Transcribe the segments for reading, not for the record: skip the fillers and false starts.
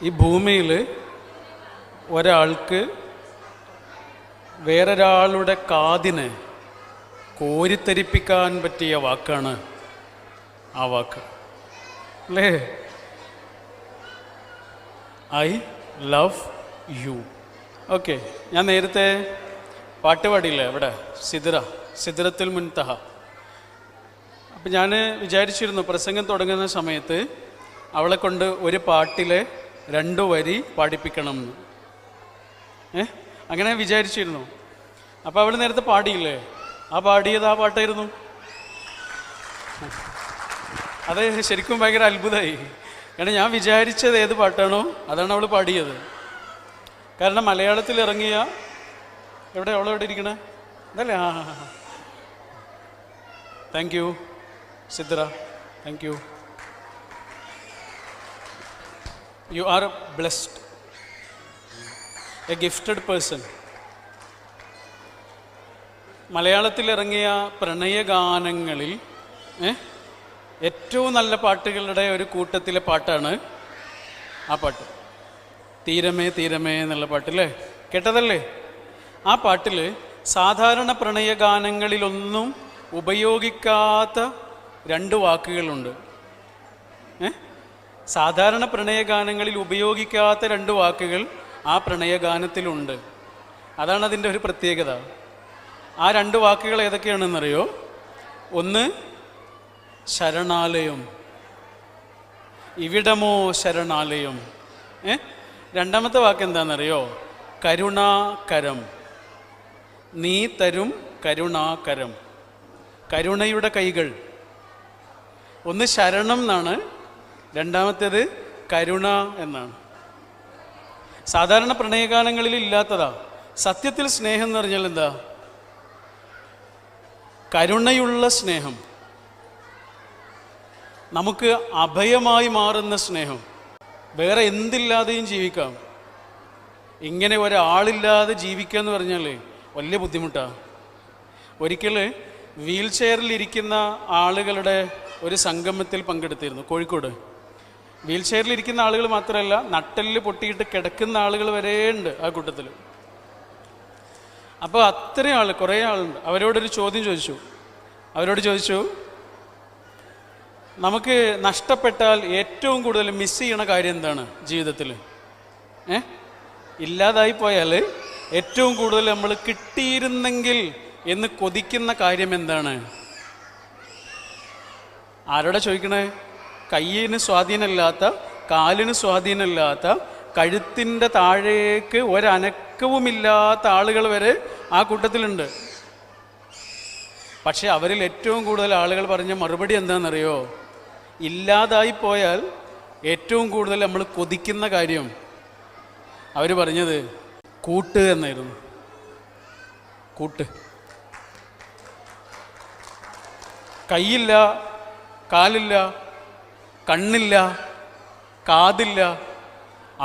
ഈ ഭൂമിയിൽ ഒരാൾക്ക് വേറൊരാളുടെ കാതിനെ കോരിത്തരിപ്പിക്കാൻ പറ്റിയ വാക്കാണ് ആ വാക്ക്, അല്ലേ? I love you. ഓക്കെ, ഞാൻ നേരത്തെ പാട്ട് പാടിയില്ലേ ഇവിടെ, സിദ്റത്തുൽ മുൻതഹ. അപ്പം ഞാൻ വിചാരിച്ചിരുന്നു പ്രസംഗം തുടങ്ങുന്ന സമയത്ത് അവളെ കൊണ്ട് ഒരു പാട്ടിലെ 2 വരി പാടിപ്പിക്കണം എന്ന്. അങ്ങനെ വിചാരിച്ചിരുന്നു. അപ്പോൾ അവൾ നേരത്തെ പാടിയില്ലേ, ആ പാട്ടായിരുന്നു. അത് ശരിക്കും ഭയങ്കര അത്ഭുതമായി. കാരണം ഞാൻ വിചാരിച്ചത് ഏത് പാട്ടാണോ അതാണ് അവൾ പാടിയത്. കാരണം മലയാളത്തിൽ ഇറങ്ങിയ അവളെവിടെ ഇരിക്കണേ അതല്ലേ? Thank you Sidra, thank you. You are blessed, a gifted person. മലയാളത്തിൽ ഇറങ്ങിയ പ്രണയഗാനങ്ങളിൽ ഏറ്റവും നല്ല പാട്ടുകളുടെ ഒരു കൂട്ടത്തിലെ പാട്ടാണ് ആ പാട്ട്. തീരമേ തീരമേ എന്നുള്ള പാട്ടില്ലേ, കേട്ടതല്ലേ? ആ പാട്ടിൽ സാധാരണ പ്രണയഗാനങ്ങളിലൊന്നും ഉപയോഗിക്കാത്ത 2 വാക്കുകളുണ്ട്. സാധാരണ പ്രണയഗാനങ്ങളിൽ ഉപയോഗിക്കാത്ത 2 വാക്കുകൾ ആ പ്രണയഗാനത്തിലുണ്ട്. അതാണ് അതിൻ്റെ ഒരു പ്രത്യേകത. ആ 2 വാക്കുകൾ ഏതൊക്കെയാണെന്നറിയോ? ഒന്ന് ശരണാലയം, ഇവിടമോ ശരണാലയം. രണ്ടാമത്തെ വാക്ക് എന്താണെന്നറിയോ? കരുണാകരം, നീ തരും കരുണാകരം, കരുണയുടെ കൈകൾ. ഒന്ന് ശരണം എന്നാണ്, രണ്ടാമത്തേത് കരുണ എന്നാണ്. സാധാരണ പ്രണയഗാനങ്ങളിൽ ഇല്ലാത്തതാ. സത്യത്തിൽ സ്നേഹം എന്ന് പറഞ്ഞാൽ എന്താ? കരുണയുള്ള സ്നേഹം, നമുക്ക് അഭയമായി മാറുന്ന സ്നേഹം. വേറെ എന്തില്ലാതെയും ജീവിക്കാം. ഇങ്ങനെ ഒരാളില്ലാതെ ജീവിക്കുക എന്ന് പറഞ്ഞാൽ വലിയ ബുദ്ധിമുട്ടാണ്. ഒരിക്കൽ വീൽ ചെയറിലിരിക്കുന്ന ആളുകളുടെ ഒരു സംഗമത്തിൽ പങ്കെടുത്തിരുന്നു കോഴിക്കോട്. വീൽ ചെയറിലിരിക്കുന്ന ആളുകൾ മാത്രമല്ല, നട്ടെല്ല് പൊട്ടിയിട്ട് കിടക്കുന്ന ആളുകൾ വരെ ഉണ്ട് ആ കൂട്ടത്തിൽ. അപ്പോൾ അത്രയും കുറേ ആളുണ്ട്. അവരോടൊരു ചോദ്യം ചോദിച്ചു. അവരോട് ചോദിച്ചു, നമുക്ക് നഷ്ടപ്പെട്ടാൽ ഏറ്റവും കൂടുതൽ മിസ് ചെയ്യണ കാര്യം എന്താണ് ജീവിതത്തിൽ? ഇല്ലാതായി പോയാൽ ഏറ്റവും കൂടുതൽ നമ്മൾ കിട്ടിയിരുന്നെങ്കിൽ എന്ന് കൊതിക്കുന്ന കാര്യം എന്താണ്? ആരോടാ ചോദിക്കണേ? കയ്യിന് സ്വാധീനമില്ലാത്ത, കാലിന് സ്വാധീനമില്ലാത്ത, കഴുത്തിൻ്റെ താഴേക്ക് ഒരനക്കവുമില്ലാത്ത ആളുകൾ വരെ ആ കൂട്ടത്തിലുണ്ട്. പക്ഷെ അവരിൽ ഏറ്റവും കൂടുതൽ ആളുകൾ പറഞ്ഞ മറുപടി എന്താണെന്നറിയോ? ഇല്ലാതായി പോയാൽ ഏറ്റവും കൂടുതൽ നമ്മൾ കൊതിക്കുന്ന കാര്യം അവർ പറഞ്ഞത് കൂട്ട് എന്നായിരുന്നു. കൂട്ട്. കൈയില്ല, കാലില്ല, കണ്ണില്ല, കാതില്ല,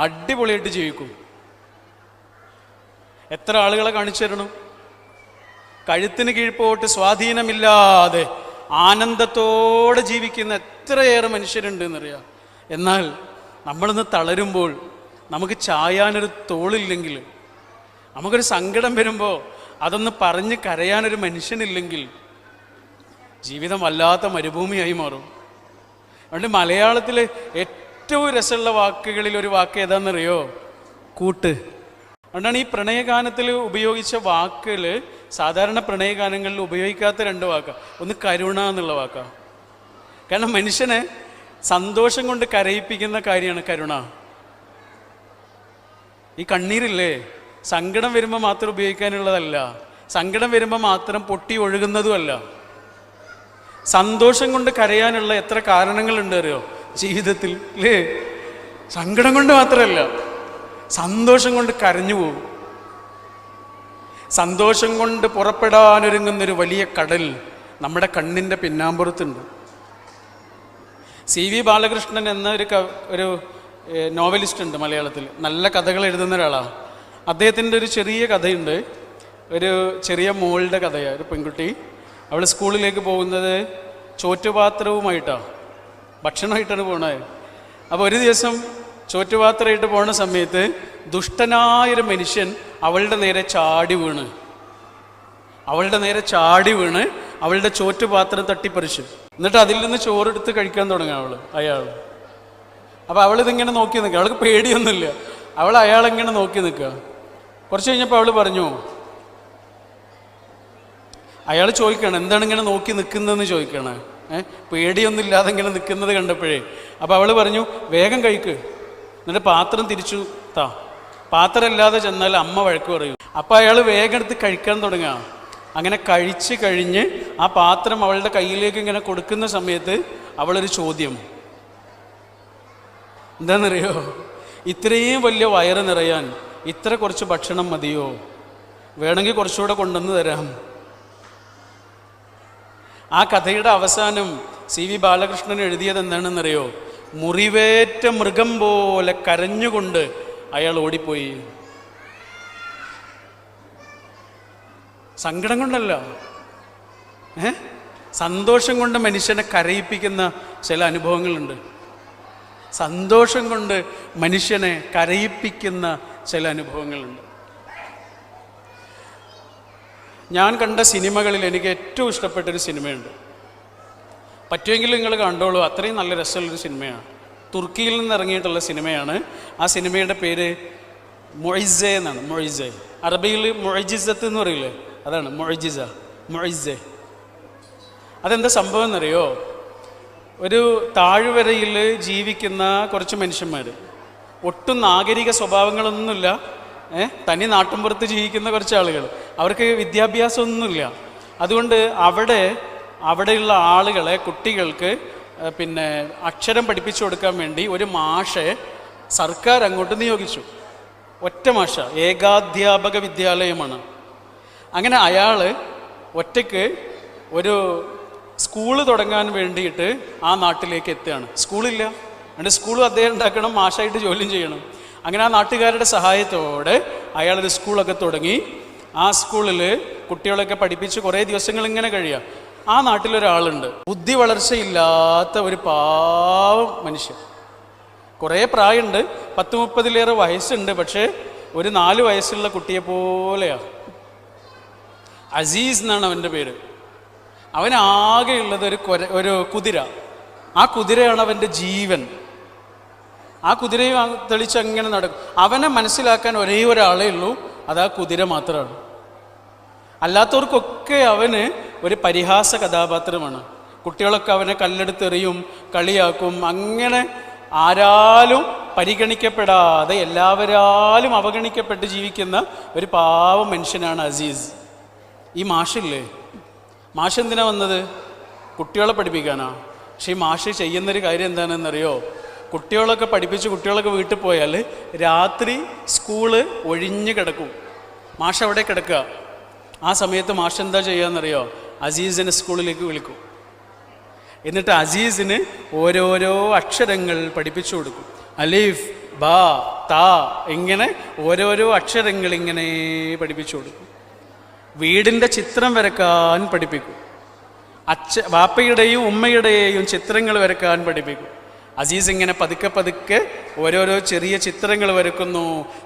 അടിപൊളിയായിട്ട് ജീവിക്കും. എത്ര ആളുകളെ കാണിച്ചു തരണം? കഴുത്തിന് കീഴ്പോട്ട് സ്വാധീനമില്ലാതെ ആനന്ദത്തോടെ ജീവിക്കുന്ന എത്രയേറെ മനുഷ്യരുണ്ട് എന്നറിയാം. എന്നാൽ നമ്മളിന്ന് തളരുമ്പോൾ, നമുക്ക് ചായാനൊരു തോളില്ലെങ്കിൽ, നമുക്കൊരു സങ്കടം വരുമ്പോൾ അതൊന്ന് പറഞ്ഞ് കരയാനൊരു മനുഷ്യനില്ലെങ്കിൽ ജീവിതം വല്ലാത്ത മരുഭൂമിയായി മാറും. അതുകൊണ്ട് മലയാളത്തിൽ ഏറ്റവും രസമുള്ള വാക്കുകളിൽ ഒരു വാക്ക് ഏതാണെന്നറിയോ? കൂട്ട്. അതുകൊണ്ടാണ് ഈ പ്രണയഗാനത്തിൽ ഉപയോഗിച്ച വാക്കുകൾ സാധാരണ പ്രണയഗാനങ്ങളിൽ ഉപയോഗിക്കാത്ത 2 വാക്കാണ്. ഒന്ന് കരുണ എന്നുള്ള വാക്കാണ്. കാരണം മനുഷ്യനെ സന്തോഷം കൊണ്ട് കരയിപ്പിക്കുന്ന കാര്യമാണ് കരുണ. ഈ കണ്ണീരില്ലേ, സങ്കടം വരുമ്പോൾ മാത്രം ഉപയോഗിക്കാനുള്ളതല്ല, സങ്കടം വരുമ്പോൾ മാത്രം പൊട്ടി ഒഴുകുന്നതുമല്ല. സന്തോഷം കൊണ്ട് കരയാനുള്ള എത്ര കാരണങ്ങളുണ്ട് അറിയോ ജീവിതത്തിൽ, അല്ലേ? സങ്കടം കൊണ്ട് മാത്രമല്ല, സന്തോഷം കൊണ്ട് കരഞ്ഞു പോകും. സന്തോഷം കൊണ്ട് പുറപ്പെടാനൊരുങ്ങുന്നൊരു വലിയ കടൽ നമ്മുടെ കണ്ണിൻ്റെ പിന്നാമ്പുറത്തുണ്ട്. CV ബാലകൃഷ്ണൻ എന്ന ഒരു നോവലിസ്റ്റ് ഉണ്ട് മലയാളത്തിൽ. നല്ല കഥകൾ എഴുതുന്ന ഒരാളാണ്. അദ്ദേഹത്തിൻ്റെ ഒരു ചെറിയ കഥയുണ്ട്. ഒരു ചെറിയ മോളുടെ കഥയാണ്. ഒരു പെൺകുട്ടി, അവൾ സ്കൂളിലേക്ക് പോകുന്നത് ചോറ്റുപാത്രവുമായിട്ടാണ്, ഭക്ഷണമായിട്ടാണ് പോണത്. അപ്പോൾ ഒരു ദിവസം ചോറ്റുപാത്രമായിട്ട് പോകുന്ന സമയത്ത് ദുഷ്ടനായൊരു മനുഷ്യൻ അവളുടെ നേരെ ചാടി വീണ് അവളുടെ ചോറ്റുപാത്രം തട്ടിപ്പറിച്ചു. എന്നിട്ട് അതിൽ നിന്ന് ചോറെടുത്ത് കഴിക്കാൻ തുടങ്ങുക അയാൾ. അപ്പോൾ അവളിതിങ്ങനെ നോക്കി നിൽക്കുക. അവൾക്ക് പേടിയൊന്നുമില്ല. അയാളെങ്ങനെ നോക്കി നിൽക്കുക. കുറച്ച് കഴിഞ്ഞപ്പോൾ അവൾ പറഞ്ഞു, അയാൾ ചോദിക്കണം എന്താണ് ഇങ്ങനെ നോക്കി നിൽക്കുന്നതെന്ന് ചോദിക്കണം. പേടിയൊന്നും ഇല്ലാതെ ഇങ്ങനെ നിൽക്കുന്നത് കണ്ടപ്പോഴേ. അപ്പോൾ അവൾ പറഞ്ഞു, വേഗം കഴിക്ക്, എന്നിട്ട് പാത്രം തിരിച്ചു താ. പാത്രം ഇല്ലാതെ ചെന്നാൽ അമ്മ വഴക്ക് പറയും. അപ്പോൾ അയാൾ വേഗം എടുത്ത് കഴിക്കാൻ തുടങ്ങുക. അങ്ങനെ കഴിച്ച് കഴിഞ്ഞ് ആ പാത്രം അവളുടെ കയ്യിലേക്ക് ഇങ്ങനെ കൊടുക്കുന്ന സമയത്ത് അവളൊരു ചോദ്യം. എന്താണെന്നറിയോ? ഇത്രയും വലിയ വയറ് നിറയാൻ ഇത്ര കുറച്ച് ഭക്ഷണം മതിയോ? വേണമെങ്കിൽ കുറച്ചുകൂടെ കൊണ്ടുവന്ന് തരാം. ആ കഥയുടെ അവസാനം CV ബാലകൃഷ്ണൻ എഴുതിയത് എന്താണെന്നറിയോ? മുറിവേറ്റ മൃഗം പോലെ കരഞ്ഞുകൊണ്ട് അയാൾ ഓടിപ്പോയി. സങ്കടം കൊണ്ടല്ല, സന്തോഷം കൊണ്ട് മനുഷ്യനെ കരയിപ്പിക്കുന്ന ചില അനുഭവങ്ങളുണ്ട്. സന്തോഷം കൊണ്ട് മനുഷ്യനെ കരയിപ്പിക്കുന്ന ചില അനുഭവങ്ങളുണ്ട്. ഞാൻ കണ്ട സിനിമകളിൽ എനിക്ക് ഏറ്റവും ഇഷ്ടപ്പെട്ടൊരു സിനിമയുണ്ട്. പറ്റുമെങ്കിൽ നിങ്ങൾ കണ്ടോളൂ, അത്രയും നല്ല രസമുള്ളൊരു സിനിമയാണ്. തുർക്കിയിൽ നിന്ന് ഇറങ്ങിയിട്ടുള്ള സിനിമയാണ്. ആ സിനിമയുടെ പേര് മൊയ്സെ എന്നാണ്. മൊയ്സെ, അറബിയിൽ മൊയ്ജിസത്ത് എന്ന് പറയില്ലേ, അതാണ് മൊയ്സെ. അതെന്താ സംഭവം എന്നറിയോ? ഒരു താഴ്വരയിൽ ജീവിക്കുന്ന കുറച്ച് മനുഷ്യന്മാർ, ഒട്ടും നാഗരിക സ്വഭാവങ്ങളൊന്നുമില്ല, തനി നാട്ടിൻപുറത്ത് ജീവിക്കുന്ന കുറച്ച് ആളുകൾ. അവർക്ക് വിദ്യാഭ്യാസമൊന്നുമില്ല. അതുകൊണ്ട് അവിടെയുള്ള ആളുകളെ, കുട്ടികൾക്ക് പിന്നെ അക്ഷരം പഠിപ്പിച്ചു കൊടുക്കാൻ വേണ്ടി ഒരു മാഷെ സർക്കാർ അങ്ങോട്ട് നിയോഗിച്ചു. ഒറ്റ മാഷ, ഏകാധ്യാപക വിദ്യാലയമാണ്. അങ്ങനെ അയാൾ ഒറ്റയ്ക്ക് ഒരു സ്കൂള് തുടങ്ങാൻ വേണ്ടിയിട്ട് ആ നാട്ടിലേക്ക് എത്തുകയാണ്. സ്കൂളില്ല, അതുകൊണ്ട് സ്കൂളും അദ്ദേഹം ഉണ്ടാക്കണം, മാഷായിട്ട് ജോലിയും ചെയ്യണം. അങ്ങനെ ആ നാട്ടുകാരുടെ സഹായത്തോടെ അയാളൊരു സ്കൂളൊക്കെ തുടങ്ങി. ആ സ്കൂളിൽ കുട്ടികളൊക്കെ പഠിപ്പിച്ച് കുറേ ദിവസങ്ങൾ ഇങ്ങനെ കഴിയുക. ആ നാട്ടിലൊരാളുണ്ട്, ബുദ്ധി വളർച്ചയില്ലാത്ത ഒരു പാവം മനുഷ്യൻ. കുറേ പ്രായമുണ്ട്, 10-30 വയസ്സുണ്ട്, പക്ഷേ ഒരു 4 വയസ്സുള്ള കുട്ടിയെ പോലെയാണ്. അസീസ് എന്നാണ് അവൻ്റെ പേര്. അവനാകെയുള്ളത് ഒരു കുതിര. ആ കുതിരയാണ് അവൻ്റെ ജീവൻ. ആ കുതിരയും തെളിച്ച് അങ്ങനെ നടക്കും. അവനെ മനസ്സിലാക്കാൻ ഒരേ ഒരാളേ ഉള്ളൂ, അത് ആ കുതിര മാത്രമാണ്. അല്ലാത്തവർക്കൊക്കെ അവന് ഒരു പരിഹാസ കഥാപാത്രമാണ്. കുട്ടികളൊക്കെ അവനെ കല്ലെടുത്തെറിയും, കളിയാക്കും. അങ്ങനെ ആരാലും പരിഗണിക്കപ്പെടാതെ എല്ലാവരാലും അവഗണിക്കപ്പെട്ട് ജീവിക്കുന്ന ഒരു പാവം മനുഷ്യനാണ് അസീസ്. ഈ മാഷില്ലേ, മാഷ് എന്തിനാ വന്നത്? കുട്ടികളെ പഠിപ്പിക്കാനാ. പക്ഷേ ഈ മാഷ് ചെയ്യുന്നൊരു കാര്യം എന്താണെന്നറിയോ? കുട്ടികളൊക്കെ പഠിപ്പിച്ച് കുട്ടികളൊക്കെ വീട്ടിൽ പോയാൽ രാത്രി സ്കൂള് ഒഴിഞ്ഞ് കിടക്കും. മാഷ് അവിടെ കിടക്കുക. ആ സമയത്ത് മാഷ് എന്താ ചെയ്യാന്നറിയോ? അസീസിനെ സ്കൂളിലേക്ക് വിളിക്കും. എന്നിട്ട് അസീസിന് ഓരോരോ അക്ഷരങ്ങൾ പഠിപ്പിച്ചു കൊടുക്കും. അലീഫ്, ബാ, താ, ഇങ്ങനെ ഓരോരോ അക്ഷരങ്ങൾ ഇങ്ങനെ പഠിപ്പിച്ചു കൊടുക്കും. വീടിൻ്റെ ചിത്രം വരക്കാൻ പഠിപ്പിക്കും. വാപ്പയുടെയും ഉമ്മയുടെയും ചിത്രങ്ങൾ വരക്കാൻ പഠിപ്പിക്കും. അസീസ് ഇങ്ങനെ പതുക്കെ പതുക്കെ ഓരോരോ ചെറിയ ചിത്രങ്ങൾ വരക്കുന്നു.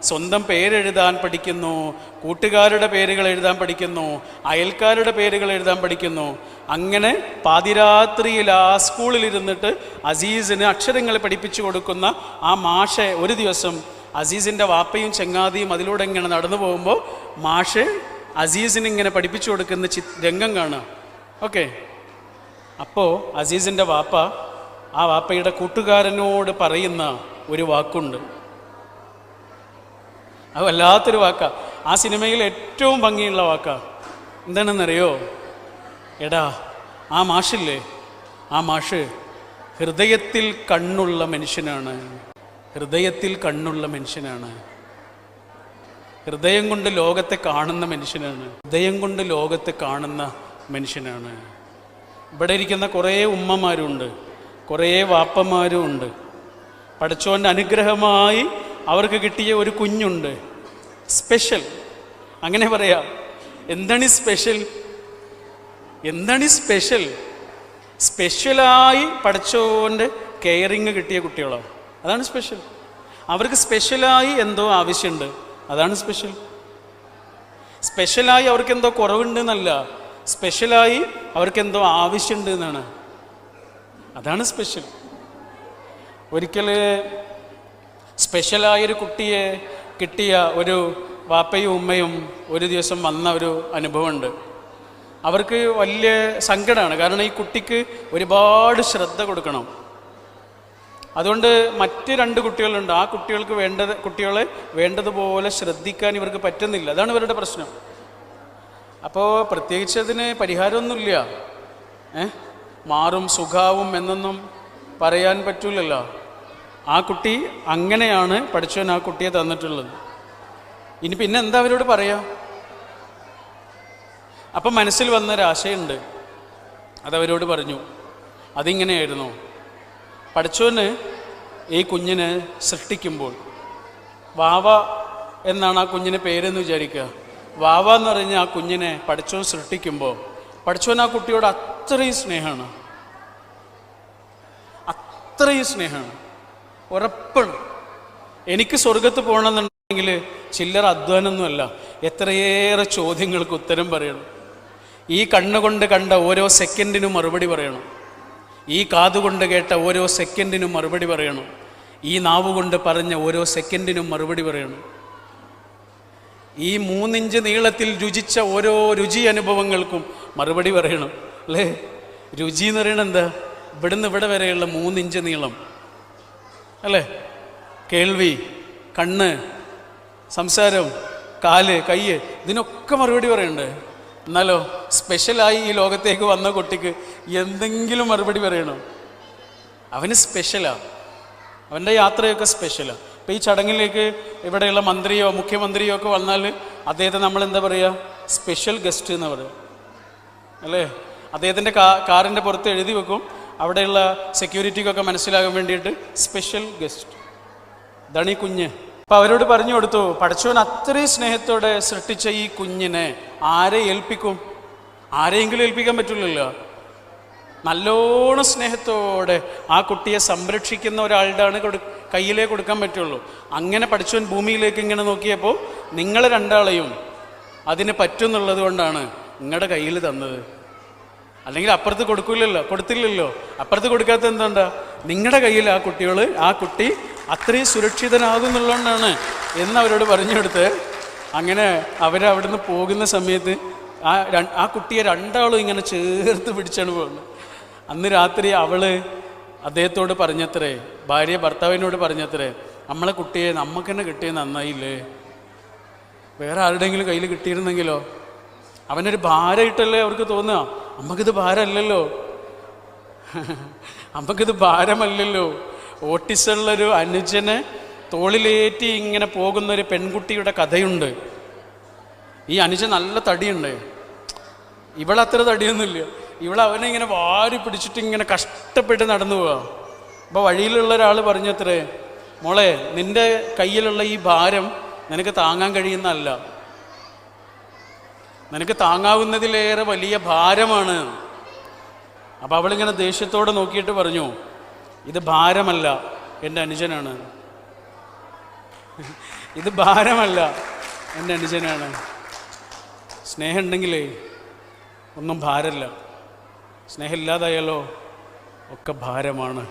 സ്വന്തം പേരെഴുതാൻ പഠിക്കുന്നു, കൂട്ടുകാരുടെ പേരുകൾ എഴുതാൻ പഠിക്കുന്നു, അയൽക്കാരുടെ പേരുകൾ എഴുതാൻ പഠിക്കുന്നു. അങ്ങനെ പാതിരാത്രിയിൽ ആ സ്കൂളിലിരുന്നിട്ട് അസീസിന് അക്ഷരങ്ങൾ പഠിപ്പിച്ചു കൊടുക്കുന്ന ആ മാഷെ ഒരു ദിവസം അസീസിൻ്റെ വാപ്പയും ചങ്ങാതിയും അതിലൂടെ ഇങ്ങനെ നടന്നു പോകുമ്പോൾ മാഷ് അസീസിന് ഇങ്ങനെ പഠിപ്പിച്ചു കൊടുക്കുന്ന രംഗം കാണുക. ഓക്കെ, അപ്പോൾ അസീസിൻ്റെ വാപ്പ ആ വാപ്പയുടെ കൂട്ടുകാരനോട് പറയുന്ന ഒരു വാക്കുണ്ട്. അത് വല്ലാത്തൊരു വാക്കാ. ആ സിനിമയിൽ ഏറ്റവും ഭംഗിയുള്ള വാക്കാ. എന്താണെന്നറിയോ? എടാ, ആ മാഷില്ലേ, ആ മാഷ് ഹൃദയത്തിൽ കണ്ണുള്ള മനുഷ്യനാണ്. ഹൃദയത്തിൽ കണ്ണുള്ള മനുഷ്യനാണ്. ഹൃദയം കൊണ്ട് ലോകത്തെ കാണുന്ന മനുഷ്യനാണ്. ഹൃദയം കൊണ്ട് ലോകത്തെ കാണുന്ന മനുഷ്യനാണ്. ഇവിടെ ഇരിക്കുന്ന കുറേ ഉമ്മമാരുണ്ട്, കുറേ വാപ്പമാരും ഉണ്ട്. പടച്ചോൻ്റെ അനുഗ്രഹമായി അവർക്ക് കിട്ടിയ ഒരു കുഞ്ഞുണ്ട്, സ്പെഷ്യൽ. അങ്ങനെ പറയാം. എന്താണ് സ്പെഷ്യൽ? എന്താണ് സ്പെഷ്യൽ? സ്പെഷ്യലായി പടച്ചോൻ്റെ കെയറിങ് കിട്ടിയ കുട്ടികളോ, അതാണ് സ്പെഷ്യൽ. അവർക്ക് സ്പെഷ്യലായി എന്തോ ആവശ്യമുണ്ട്, അതാണ് സ്പെഷ്യൽ. സ്പെഷ്യലായി അവർക്ക് എന്തോ കുറവുണ്ട് എന്നല്ല, സ്പെഷ്യലായി അവർക്ക് എന്തോ ആവശ്യമുണ്ട് എന്നാണ്, അതാണ് സ്പെഷ്യൽ. ഒരിക്കൽ സ്പെഷ്യലായൊരു കുട്ടിയെ കിട്ടിയ ഒരു വാപ്പയും ഉമ്മയും ഒരു ദിവസം വന്ന ഒരു അനുഭവമുണ്ട്. അവർക്ക് വലിയ സങ്കടമാണ്, കാരണം ഈ കുട്ടിക്ക് ഒരുപാട് ശ്രദ്ധ കൊടുക്കണം. അതുകൊണ്ട് മറ്റ് 2 കുട്ടികളുണ്ട്, ആ കുട്ടികളെ വേണ്ടതുപോലെ ശ്രദ്ധിക്കാൻ ഇവർക്ക് പറ്റുന്നില്ല, അതാണ് ഇവരുടെ പ്രശ്നം. അപ്പോൾ പ്രത്യേകിച്ച് അതിന് പരിഹാരമൊന്നുമില്ല. മാറും സുഖാവും എന്നൊന്നും പറയാൻ പറ്റൂലല്ലോ. ആ കുട്ടി അങ്ങനെയാണ് പഠിച്ചവൻ ആ കുട്ടിയെ തന്നിട്ടുള്ളത്. ഇനി പിന്നെ എന്താ അവരോട് പറയാ? അപ്പം മനസ്സിൽ വന്നൊരാശയുണ്ട്, അതവരോട് പറഞ്ഞു. അതിങ്ങനെയായിരുന്നു, പഠിച്ചവന് ഈ കുഞ്ഞിനെ സൃഷ്ടിക്കുമ്പോൾ, വാവ എന്നാണ് ആ കുഞ്ഞിന് പേരെന്ന് വിചാരിക്കുക. വാവ എന്ന് പറഞ്ഞ ആ കുഞ്ഞിനെ പഠിച്ചവൻ സൃഷ്ടിക്കുമ്പോൾ പഠിച്ചവൻ ആ കുട്ടിയോട് അത്രയും സ്നേഹമാണ്, അത്രയും സ്നേഹമാണ്. ഉറപ്പാണ്, എനിക്ക് സ്വർഗത്ത് പോകണമെന്നുണ്ടെങ്കിൽ ചില്ലറ അധ്വാനമൊന്നുമല്ല, എത്രയേറെ ചോദ്യങ്ങൾക്ക് ഉത്തരം പറയണം. ഈ കണ്ണുകൊണ്ട് കണ്ട ഓരോ സെക്കൻഡിനും മറുപടി പറയണം, ഈ കാതുകൊണ്ട് കേട്ട ഓരോ സെക്കൻഡിനും മറുപടി പറയണം, ഈ നാവ് കൊണ്ട് പറഞ്ഞ ഓരോ സെക്കൻഡിനും മറുപടി പറയണം, ഈ 3 ഇഞ്ച് നീളത്തിൽ രുചിച്ച ഓരോ രുചി അനുഭവങ്ങൾക്കും മറുപടി പറയണം. അല്ലേ? രുചി എന്ന് പറയണത് എന്താ? ഇവിടുന്ന് ഇവിടെ വരെയുള്ള 3 ഇഞ്ച് നീളം, അല്ലേ? കേൾവി, കണ്ണ്, സംസാരം, കാല്, കൈ, ഇതിനൊക്കെ മറുപടി പറയണ്ടേ? എന്നാലോ സ്പെഷ്യലായി ഈ ലോകത്തേക്ക് വന്ന കുട്ടിക്ക് എന്തെങ്കിലും മറുപടി പറയണം? അവന് സ്പെഷ്യലാണ്, അവൻ്റെ യാത്രയൊക്കെ സ്പെഷ്യലാണ്. ഇപ്പം ഈ ചടങ്ങിലേക്ക് ഇവിടെയുള്ള മന്ത്രിയോ മുഖ്യമന്ത്രിയോ ഒക്കെ വന്നാൽ അദ്ദേഹത്തെ നമ്മൾ എന്താ പറയുക? സ്പെഷ്യൽ ഗസ്റ്റ് എന്ന് പറയുക, അല്ലേ? അദ്ദേഹത്തിൻ്റെ കാറിൻ്റെ പുറത്ത് എഴുതി വെക്കും, അവിടെയുള്ള സെക്യൂരിറ്റിക്കൊക്കെ മനസ്സിലാകാൻ വേണ്ടിയിട്ട് സ്പെഷ്യൽ ഗസ്റ്റ്. ഇതാണ് ഈ കുഞ്ഞ്. അപ്പം അവരോട് പറഞ്ഞു കൊടുത്തു, പഠിച്ചവൻ അത്രയും സ്നേഹത്തോടെ സൃഷ്ടിച്ച ഈ കുഞ്ഞിനെ ആരെ ഏൽപ്പിക്കും? ആരെയെങ്കിലും ഏൽപ്പിക്കാൻ പറ്റില്ലല്ലോ. നല്ലോണം സ്നേഹത്തോടെ ആ കുട്ടിയെ സംരക്ഷിക്കുന്ന ഒരാളുടെ കയ്യിലേ കൊടുക്കാൻ പറ്റുള്ളൂ. അങ്ങനെ പഠിച്ചവൻ ഭൂമിയിലേക്ക് ഇങ്ങനെ നോക്കിയപ്പോൾ നിങ്ങൾ 2 അതിന് പറ്റുന്നുള്ളത് കൊണ്ടാണ് നിങ്ങളുടെ കയ്യിൽ തന്നത്. അല്ലെങ്കിൽ അപ്പുറത്ത് കൊടുത്തില്ലല്ലോ. അപ്പുറത്ത് കൊടുക്കാത്ത എന്താ? നിങ്ങളുടെ കയ്യിൽ ആ കുട്ടി അത്രയും സുരക്ഷിതനാകുന്നുള്ളതുകൊണ്ടാണ് എന്ന് അവരോട് പറഞ്ഞു കൊടുത്ത്, അങ്ങനെ അവരവിടുന്ന് പോകുന്ന സമയത്ത് ആ കുട്ടിയെ 2 ഇങ്ങനെ ചേർത്ത് പിടിച്ചാണ് പോകുന്നത്. അന്ന് രാത്രി അവള് അദ്ദേഹത്തോട് പറഞ്ഞത്രേ, ഭാര്യ ഭർത്താവിനോട് പറഞ്ഞത്രേ, നമ്മളെ കുട്ടിയെ നമുക്ക് തന്നെ കിട്ടിയത് നന്നായില്ലേ, വേറെ ആരുടെയെങ്കിലും കയ്യിൽ കിട്ടിയിരുന്നെങ്കിലോ? അവനൊരു ഭാരമായിട്ടല്ലേ അവർക്ക് തോന്നുക. നമുക്കിത് ഭാരമല്ലല്ലോ, നമുക്കിത് ഭാരമല്ലല്ലോ. ഓട്ടിസമുള്ളൊരു അനുജനെ തോളിലേറ്റി ഇങ്ങനെ പോകുന്നൊരു പെൺകുട്ടിയുടെ കഥയുണ്ട്. ഈ അനുജൻ നല്ല തടിയുണ്ട്, ഇവളത്ര തടിയൊന്നുമില്ല. അവനെ ഇങ്ങനെ വാരി പിടിച്ചിട്ട് ഇങ്ങനെ കഷ്ടപ്പെട്ട് നടന്നു പോവാ. അപ്പോൾ വഴിയിലുള്ള ഒരാൾ പറഞ്ഞത്രേ, മോളെ നിൻ്റെ കയ്യിലുള്ള ഈ ഭാരം നിനക്ക് താങ്ങാൻ കഴിയുന്നതല്ല, നിനക്ക് താങ്ങാവുന്നതിലേറെ വലിയ ഭാരമാണ്. അപ്പോൾ അവളിങ്ങനെ ദേഷ്യത്തോടെ നോക്കിയിട്ട് പറഞ്ഞു, ഇത് ഭാരമല്ല, എൻ്റെ അനുജനാണ്. ഇത് ഭാരമല്ല, എൻ്റെ അനുജനാണ്. സ്നേഹം ഉണ്ടെങ്കിലേ ഒന്നും ഭാരമല്ല, സ്നേഹം ഇല്ലാതായാലോ ഒക്കെ ഭാരമാണ്.